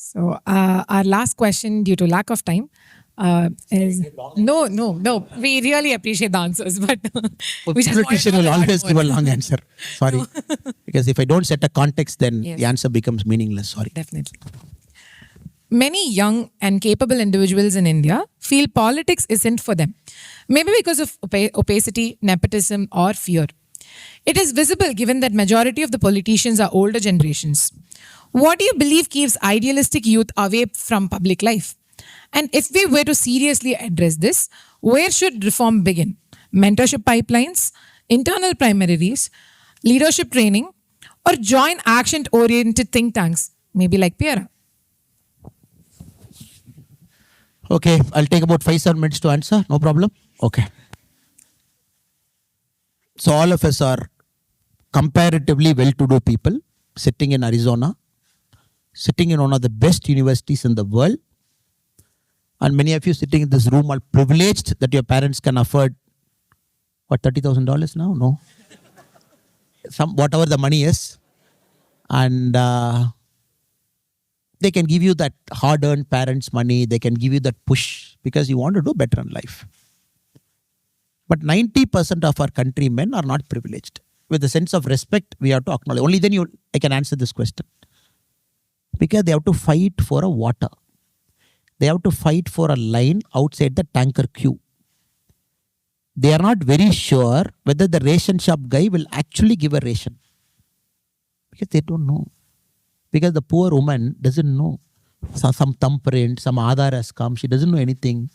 So our last question, due to lack of time, is no. We really appreciate the answers, but we just Politician will always give a long answer. Sorry. Because if I don't set a context, then Yes. the answer becomes meaningless. Sorry. Definitely. Many young and capable individuals in India feel politics isn't for them, maybe because of opacity, nepotism, or fear. It is visible given that majority of the politicians are older generations. What do you believe keeps idealistic youth away from public life? And if we were to seriously address this, where should reform begin? Mentorship pipelines, internal primaries, leadership training, or join action-oriented think tanks, maybe like PERA? Okay, I'll take about 5-7 minutes to answer. No problem. Okay. So all of us are comparatively well-to-do people sitting in Arizona, sitting in one of the best universities in the world. And many of you sitting in this room are privileged that your parents can afford, what, $30,000 now? No. Whatever the money is. And they can give you that hard-earned parents' money. They can give you that push because you want to do better in life. But 90% of our countrymen are not privileged. With a sense of respect, we have to acknowledge. Only then I can answer this question. Because they have to fight for a water. They have to fight for a line outside the tanker queue. They are not very sure whether the ration shop guy will actually give a ration. Because they don't know. Because the poor woman doesn't know. Some thumbprint, some Aadhaar has come. She doesn't know anything.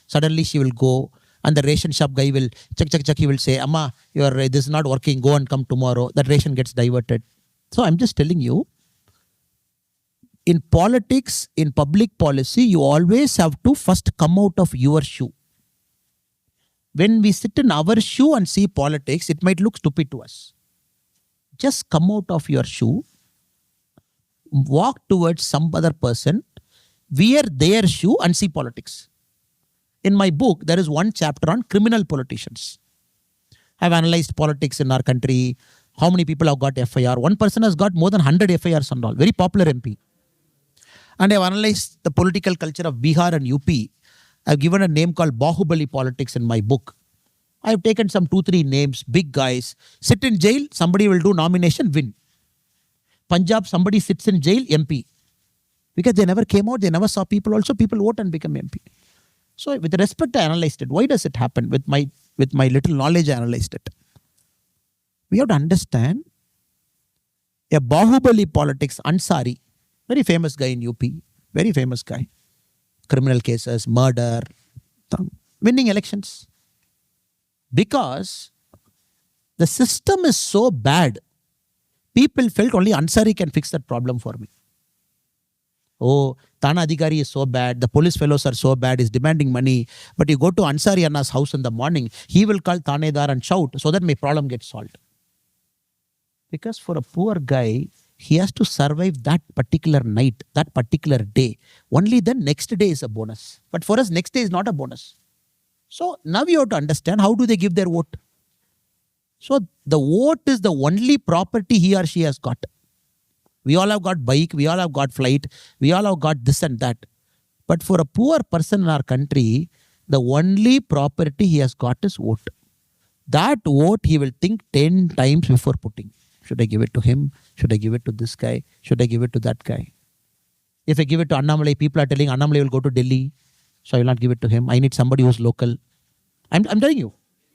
Suddenly she will go and the ration shop guy will check. He will say, Amma, this is not working. Go and come tomorrow. That ration gets diverted. So I'm just telling you, in politics, in public policy, you always have to first come out of your shoe. When we sit in our shoe and see politics, it might look stupid to us. Just come out of your shoe, walk towards some other person, wear their shoe and see politics. In my book, there is one chapter on criminal politicians. I've analyzed politics in our country, how many people have got FIR. One person has got more than 100 FIRs and all, very popular MP. And I've analyzed the political culture of Bihar and UP. I've given a name called Bahubali politics in my book. I've taken some 2-3 names, big guys, sit in jail, somebody will do nomination, win. Punjab, somebody sits in jail, MP. Because they never came out, they never saw people, also people vote and become MP. So with respect, I analyzed it. Why does it happen? With my little knowledge, I analyzed it. We have to understand a Bahubali politics, Ansari, very famous guy in UP, very famous guy. Criminal cases, murder, winning elections. Because the system is so bad, people felt only Ansari can fix that problem for me. Oh, Thana Adhikari is so bad, the police fellows are so bad, he's demanding money. But you go to Ansari Anna's house in the morning, he will call Thanedar and shout so that my problem gets solved. Because for a poor guy, he has to survive that particular night, that particular day. Only then next day is a bonus. But for us, next day is not a bonus. So now you have to understand, how do they give their vote? So the vote is the only property he or she has got. We all have got bike, we all have got flight, we all have got this and that. But for a poor person in our country, the only property he has got is vote. That vote he will think 10 times before putting. Should I give it to him? Should I give it to this guy? Should I give it to that guy? If I give it to Annamalai, people are telling Annamalai will go to Delhi, so I will not give it to him. I need somebody who's local. I'm telling you,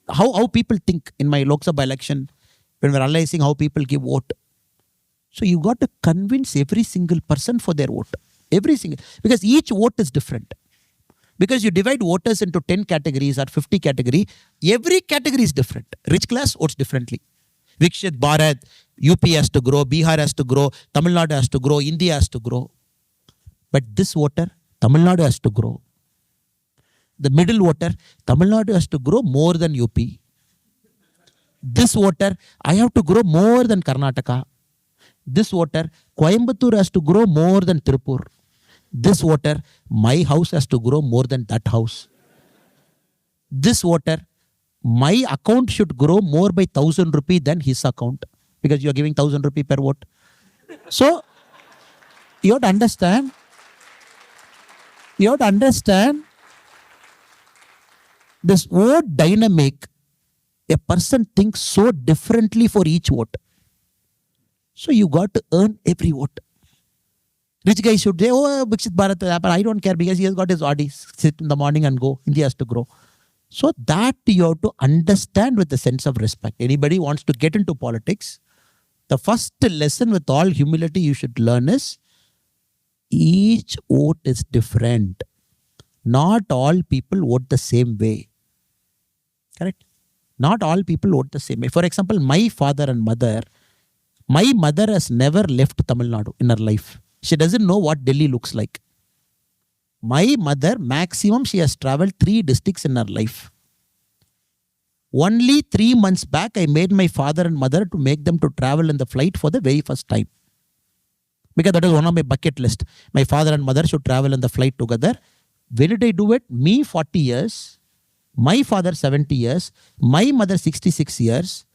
how people think in my Lok Sabha election, when we're analyzing how people give vote. So you got to convince every single person for their vote. Every single, because each vote is different. Because you divide voters into 10 categories or 50 categories, every category is different. Rich class votes differently. Vikshit Bharat, UP has to grow, Bihar has to grow, Tamilnadu has to grow, India has to grow. But this voter, Tamil Nadu has to grow. The middle voter, Tamil Nadu has to grow more than UP. This voter, I have to grow more than Karnataka. This voter, Coimbatore has to grow more than Tirupur. This voter, my house has to grow more than that house. This voter, my account should grow more by 1,000 rupees than his account. Because you are giving 1,000 rupees per vote. So, you have to understand, You have to understand this vote dynamic. A person thinks so differently for each vote. So you got to earn every vote. Rich guy should say, oh, Bikshit Bharat, but I don't care because he has got his Audi, sit in the morning and go. India has to grow. So that you have to understand with a sense of respect. Anybody wants to get into politics, the first lesson with all humility you should learn is each vote is different. Not all people vote the same way. Correct? Not all people vote the same way. For example, my father and mother, my mother has never left Tamilnadu in her life. She doesn't know what Delhi looks like. My mother, maximum, she has traveled 3 districts in her life. Only 3 months back, I made my father and mother to make them to travel in the flight for the very first time. Because that is one of my bucket list. My father and mother should travel in the flight together. When did I do it? Me, 40 years. My father, 70 years. My mother, 66 years.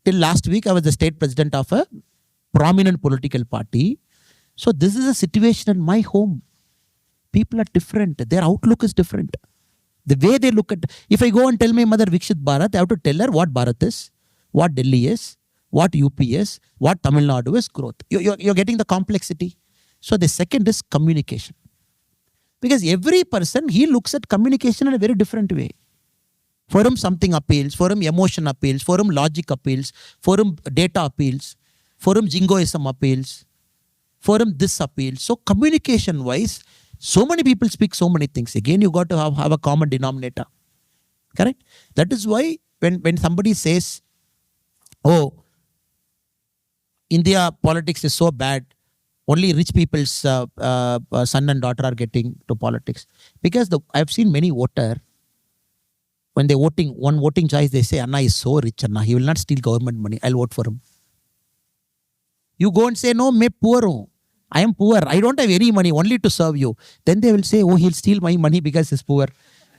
Till last week, I was the state president of a prominent political party. So this is a situation in my home. People are different. Their outlook is different. The way they look at... If I go and tell my mother Vikshit Bharat, I have to tell her what Bharat is, what Delhi is, what UP is, what Tamil Nadu is, growth. You're getting the complexity. So the second is communication. Because every person, he looks at communication in a very different way. For him, something appeals. For him, emotion appeals. For him, logic appeals. For him, data appeals. For him, jingoism appeals. For him, this appeals. So communication-wise, so many people speak so many things. Again, you got to have a common denominator. Correct? That is why when somebody says, oh, India politics is so bad, only rich people's son and daughter are getting to politics. Because I've seen many voters, when they're voting, one voting choice, they say, Anna is so rich, Anna, he will not steal government money. I'll vote for him. You go and say, no, me poor hu. I am poor. I don't have any money, only to serve you. Then they will say, oh, he'll steal my money because he's poor.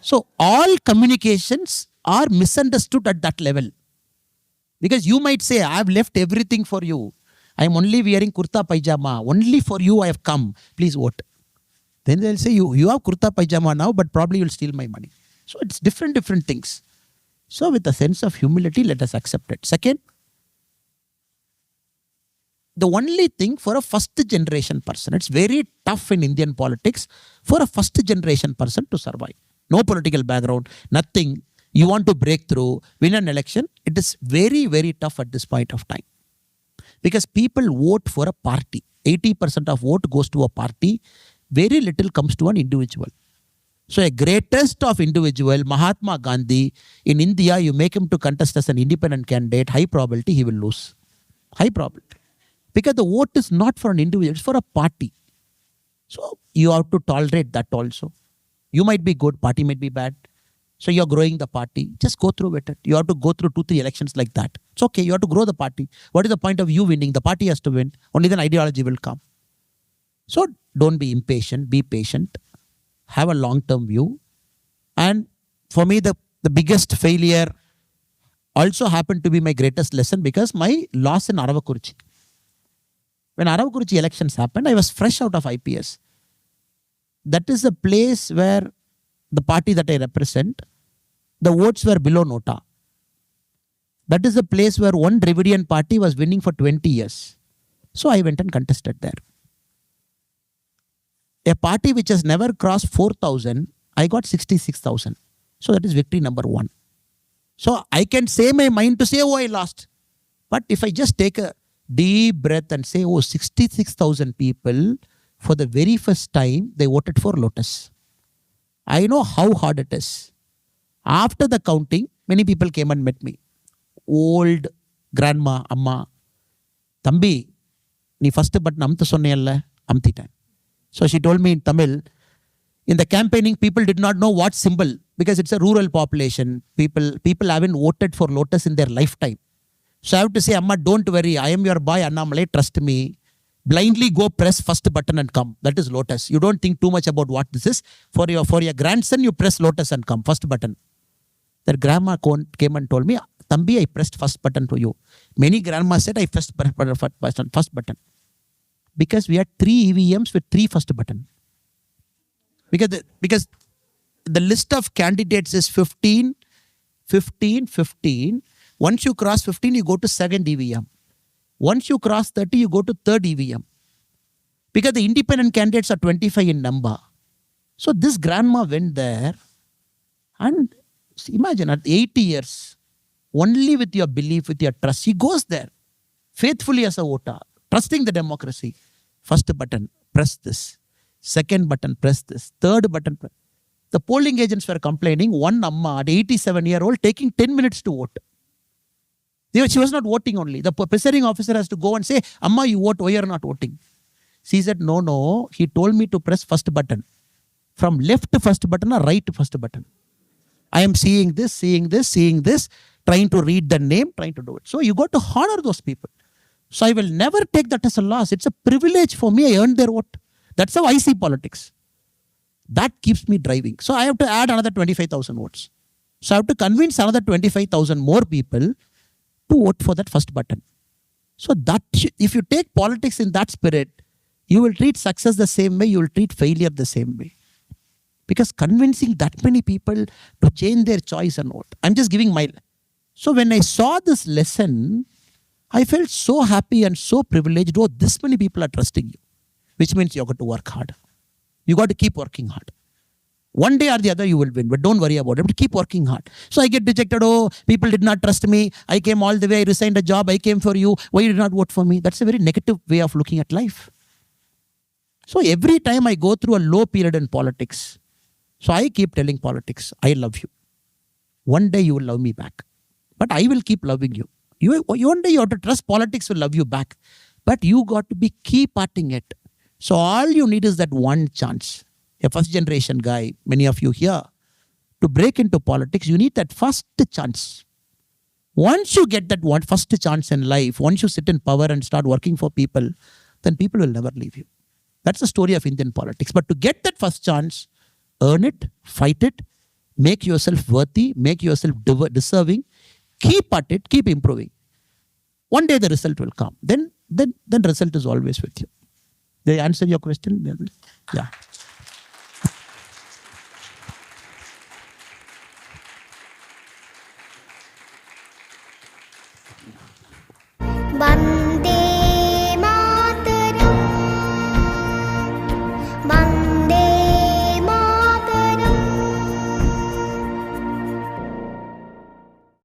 So all communications are misunderstood at that level. Because you might say, I have left everything for you. I am only wearing kurta pajama. Only for you I have come. Please vote. Then they'll say, you have kurta pajama now, but probably you'll steal my money. So it's different things. So with a sense of humility, let us accept it. Second, the only thing for a first generation person, it's very tough in Indian politics for a first generation person to survive. No political background, nothing. You want to break through, win an election. It is very, very tough at this point of time. Because people vote for a party. 80% of vote goes to a party. Very little comes to an individual. So a greatest of individual, Mahatma Gandhi, in India, you make him to contest as an independent candidate, high probability he will lose. High probability. Because the vote is not for an individual, it's for a party. So you have to tolerate that also. You might be good, party might be bad. So you're growing the party. Just go through with it. You have to go through 2-3 elections like that. It's okay. You have to grow the party. What is the point of you winning? The party has to win. Only then ideology will come. So don't be impatient. Be patient. Have a long-term view. And for me, the biggest failure also happened to be my greatest lesson because my loss in Aravakuruchi. When Aravakuruchi elections happened, I was fresh out of IPS. That is a place where the party that I represent, the votes were below Nota. That is the place where one Dravidian party was winning for 20 years. So I went and contested there. A party which has never crossed 4,000, I got 66,000. So that is victory number 1. So I can say my mind to say, oh, I lost. But if I just take a deep breath and say, oh, 66,000 people, for the very first time, they voted for Lotus. I know how hard it is. After the counting, many people came and met me. Old grandma, amma, Thambi, nee first button amtha sonneyalla, amthiten. So she told me in Tamil, in the campaigning, people did not know what symbol, because it's a rural population. People haven't voted for Lotus in their lifetime. So I have to say, Amma, don't worry. I am your boy, Annamalai. Trust me. Blindly go press first button and come. That is Lotus. You don't think too much about what this is. For your grandson, you press Lotus and come. First button. Their grandma came and told me, Thambi, I pressed first button to you. Many grandmas said, I pressed first button. Because we had 3 EVMs with 3 first button. Because the list of candidates is 15, 15, 15. Once you cross 15, you go to second EVM. Once you cross 30, you go to third EVM. Because the independent candidates are 25 in number. So this grandma went there and imagine at 80 years, only with your belief, with your trust, she goes there faithfully as a voter, trusting the democracy. First button, press this. Second button, press this. Third button, press. The polling agents were complaining, one Amma at 87-year-old taking 10 minutes to vote. She was not voting only. The presiding officer has to go and say, Amma, you vote, why you are not voting? She said, no, he told me to press first button. From left to first button or right to first button. I am seeing this, trying to read the name, trying to do it. So you got to honor those people. So I will never take that as a loss. It's a privilege for me. I earned their vote. That's how I see politics. That keeps me driving. So I have to add another 25,000 votes. So I have to convince another 25,000 more people to vote for that first button. So that if you take politics in that spirit, you will treat success the same way, you will treat failure the same way. Because convincing that many people to change their choice and vote. I'm just giving my... So when I saw this lesson, I felt so happy and so privileged. Oh, this many people are trusting you. Which means you got to work hard. You got to keep working hard. One day or the other you will win, but don't worry about it. But keep working hard. So I get dejected. Oh, people did not trust me. I came all the way. I resigned a job. I came for you. Why you did not vote for me? That's a very negative way of looking at life. So every time I go through a low period in politics, so I keep telling politics, I love you. One day you will love me back. But I will keep loving you. One day you have to trust politics will love you back. But you got to be keep parting it. So all you need is that one chance. A first generation guy, many of you here, to break into politics, you need that first chance. Once you get that one first chance in life, once you sit in power and start working for people, then people will never leave you. That's the story of Indian politics. But to get that first chance, earn it, fight it, make yourself worthy, make yourself deserving, keep at it, keep improving. One day the result will come. Then result is always with you. Did I answer your question? Yeah. One